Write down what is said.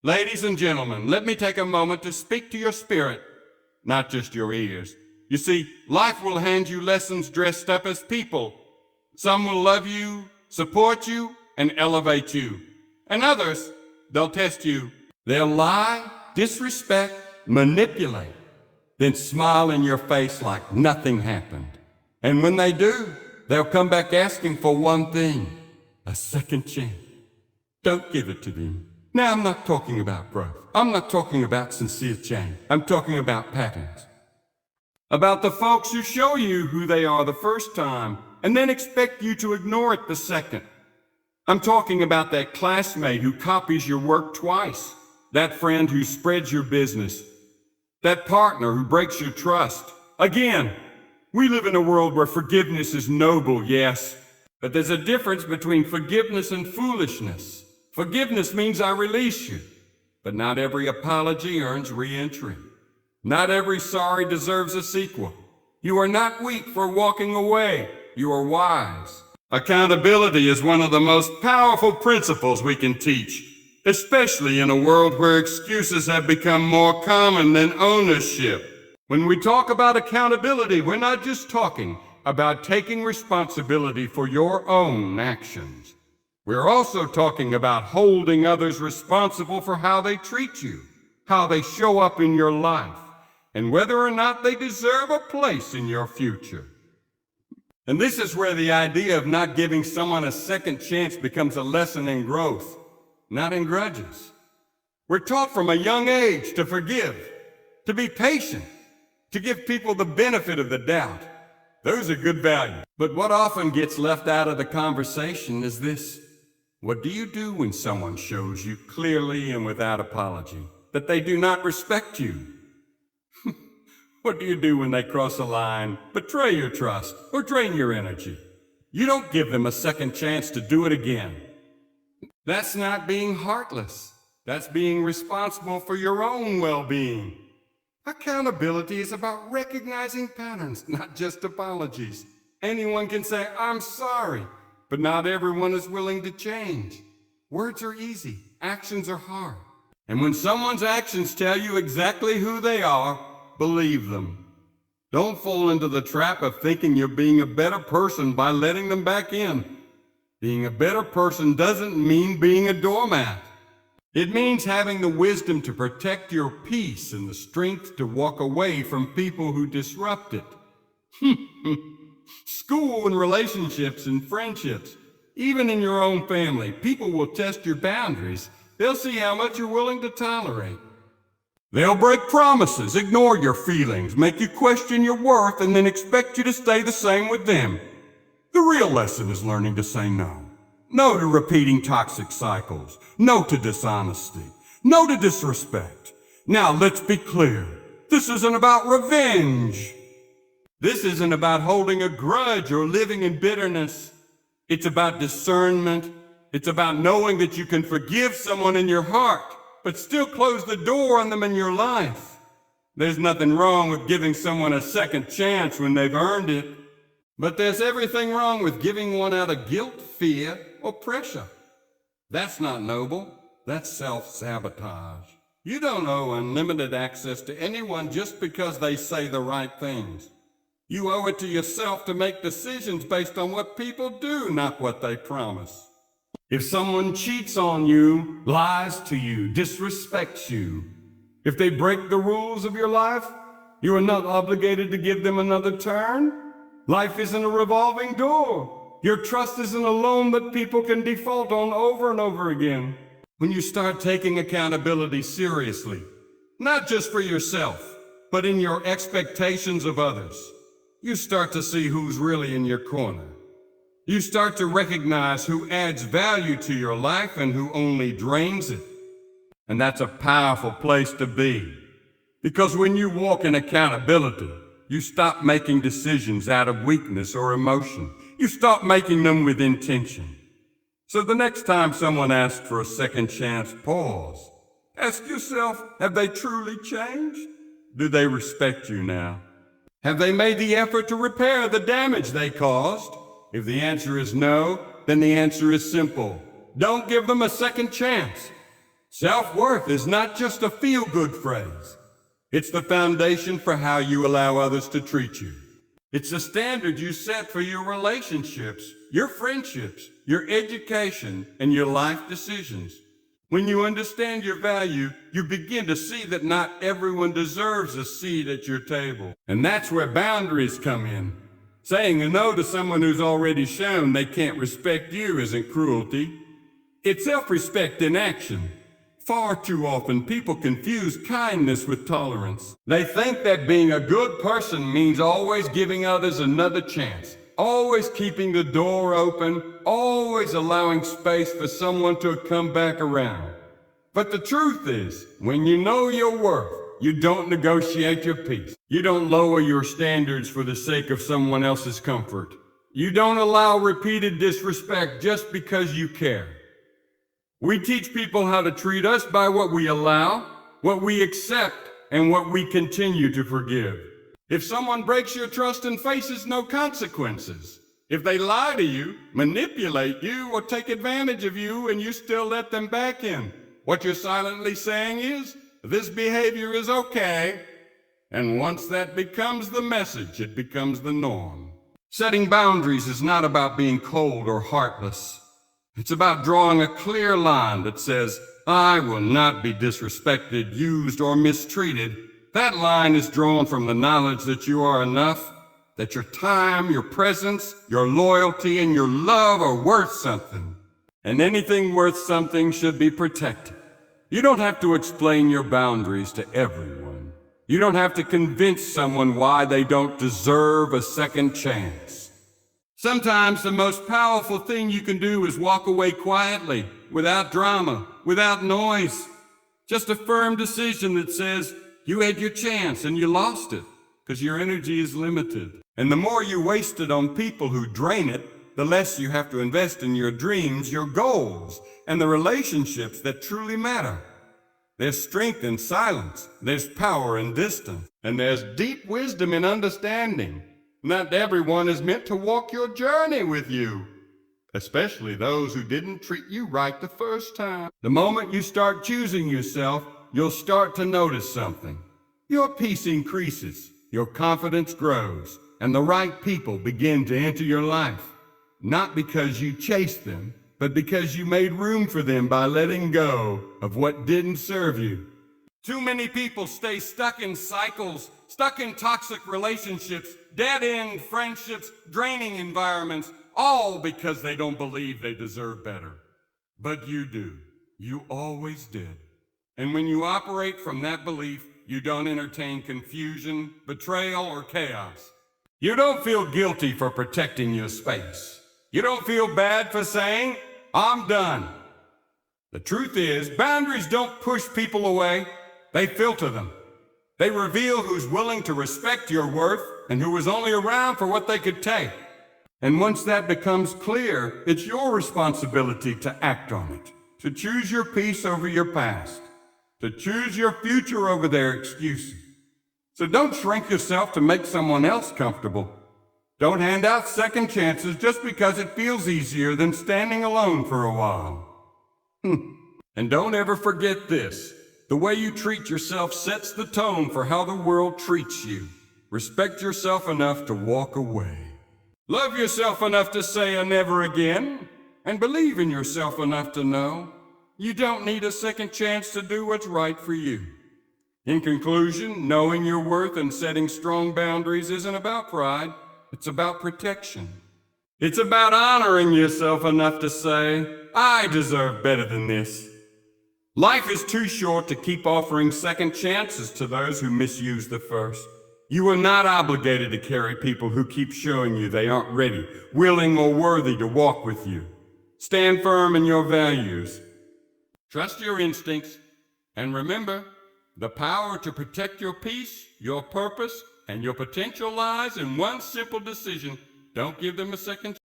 Ladies and gentlemen, let me take a moment to speak to your spirit, not just your ears. You see, life will hand you lessons dressed up as people. Some will love you, support you, and elevate you. And others, they'll test you. They'll lie, disrespect, manipulate, then smile in your face like nothing happened. And when they do, they'll come back asking for one thing: a second chance. Don't give it to them. Now, I'm not talking about growth. I'm not talking about sincere change. I'm talking about patterns. About the folks who show you who they are the first time and then expect you to ignore it the second. I'm talking about that classmate who copies your work twice, that friend who spreads your business, that partner who breaks your trust. Again, we live in a world where forgiveness is noble, yes, but there's a difference between forgiveness and foolishness. Forgiveness means I release you, but not every apology earns re-entry. Not every sorry deserves a sequel. You are not weak for walking away. You are wise. Accountability is one of the most powerful principles we can teach, especially in a world where excuses have become more common than ownership. When we talk about accountability, we're not just talking about taking responsibility for your own actions. We're also talking about holding others responsible for how they treat you, how they show up in your life, and whether or not they deserve a place in your future. And this is where the idea of not giving someone a second chance becomes a lesson in growth, not in grudges. We're taught from a young age to forgive, to be patient, to give people the benefit of the doubt. Those are good values. But what often gets left out of the conversation is this: what do you do when someone shows you clearly and without apology that they do not respect you? What do you do when they cross a line, betray your trust, or drain your energy? You don't give them a second chance to do it again. That's not being heartless. That's being responsible for your own well-being. Accountability is about recognizing patterns, not just apologies. Anyone can say, "I'm sorry," but not everyone is willing to change. Words are easy, actions are hard. And when someone's actions tell you exactly who they are, believe them. Don't fall into the trap of thinking you're being a better person by letting them back in. Being a better person doesn't mean being a doormat. It means having the wisdom to protect your peace and the strength to walk away from people who disrupt it. School and relationships and friendships, even in your own family, people will test your boundaries. They'll see how much you're willing to tolerate. They'll break promises, ignore your feelings, make you question your worth, and then expect you to stay the same with them. The real lesson is learning to say no. No to repeating toxic cycles. No to dishonesty. No to disrespect. Now, let's be clear. This isn't about revenge. This isn't about holding a grudge or living in bitterness. It's about discernment. It's about knowing that you can forgive someone in your heart, but still close the door on them in your life. There's nothing wrong with giving someone a second chance when they've earned it. But there's everything wrong with giving one out of guilt, fear, or pressure. That's not noble. That's self-sabotage. You don't owe unlimited access to anyone just because they say the right things. You owe it to yourself to make decisions based on what people do, not what they promise. If someone cheats on you, lies to you, disrespects you, if they break the rules of your life, you are not obligated to give them another turn. Life isn't a revolving door. Your trust isn't a loan that people can default on over and over again. When you start taking accountability seriously, not just for yourself, but in your expectations of others, you start to see who's really in your corner. You start to recognize who adds value to your life and who only drains it. And that's a powerful place to be. Because when you walk in accountability, you stop making decisions out of weakness or emotion. You start making them with intention. So the next time someone asks for a second chance, pause. Ask yourself, have they truly changed? Do they respect you now? Have they made the effort to repair the damage they caused? If the answer is no, then the answer is simple. Don't give them a second chance. Self-worth is not just a feel-good phrase. It's the foundation for how you allow others to treat you. It's the standard you set for your relationships, your friendships, your education, and your life decisions. When you understand your value, you begin to see that not everyone deserves a seat at your table. And that's where boundaries come in. Saying a no to someone who's already shown they can't respect you isn't cruelty. It's self-respect in action. Far too often, people confuse kindness with tolerance. They think that being a good person means always giving others another chance, always keeping the door open, always allowing space for someone to come back around. But the truth is, when you know your worth, you don't negotiate your peace. You don't lower your standards for the sake of someone else's comfort. You don't allow repeated disrespect just because you care. We teach people how to treat us by what we allow, what we accept, and what we continue to forgive. If someone breaks your trust and faces no consequences, if they lie to you, manipulate you, or take advantage of you and you still let them back in, what you're silently saying is, this behavior is okay. And once that becomes the message, it becomes the norm. Setting boundaries is not about being cold or heartless. It's about drawing a clear line that says, I will not be disrespected, used, or mistreated. That line is drawn from the knowledge that you are enough, that your time, your presence, your loyalty, and your love are worth something. And anything worth something should be protected. You don't have to explain your boundaries to everyone. You don't have to convince someone why they don't deserve a second chance. Sometimes the most powerful thing you can do is walk away quietly, without drama, without noise. Just a firm decision that says, you had your chance and you lost it, because your energy is limited. And the more you waste it on people who drain it, the less you have to invest in your dreams, your goals, and the relationships that truly matter. There's strength in silence, there's power in distance, and there's deep wisdom in understanding. Not everyone is meant to walk your journey with you, especially those who didn't treat you right the first time. The moment you start choosing yourself, you'll start to notice something. Your peace increases, your confidence grows, and the right people begin to enter your life. Not because you chased them, but because you made room for them by letting go of what didn't serve you. Too many people stay stuck in cycles, stuck in toxic relationships, dead-end friendships, draining environments, all because they don't believe they deserve better. But you do. You always did. And when you operate from that belief, you don't entertain confusion, betrayal, or chaos. You don't feel guilty for protecting your space. You don't feel bad for saying, I'm done. The truth is, boundaries don't push people away. They filter them. They reveal who's willing to respect your worth and who is only around for what they could take. And once that becomes clear, it's your responsibility to act on it, to choose your peace over your past, to choose your future over their excuses. So don't shrink yourself to make someone else comfortable. Don't hand out second chances just because it feels easier than standing alone for a while. And don't ever forget this. The way you treat yourself sets the tone for how the world treats you. Respect yourself enough to walk away. Love yourself enough to say a never again. And believe in yourself enough to know you don't need a second chance to do what's right for you. In conclusion, knowing your worth and setting strong boundaries isn't about pride. It's about protection. It's about honoring yourself enough to say, I deserve better than this. Life is too short to keep offering second chances to those who misuse the first. You are not obligated to carry people who keep showing you they aren't ready, willing, or worthy to walk with you. Stand firm in your values. Trust your instincts. And remember, the power to protect your peace, your purpose, and your potential lies in one simple decision. Don't give them a second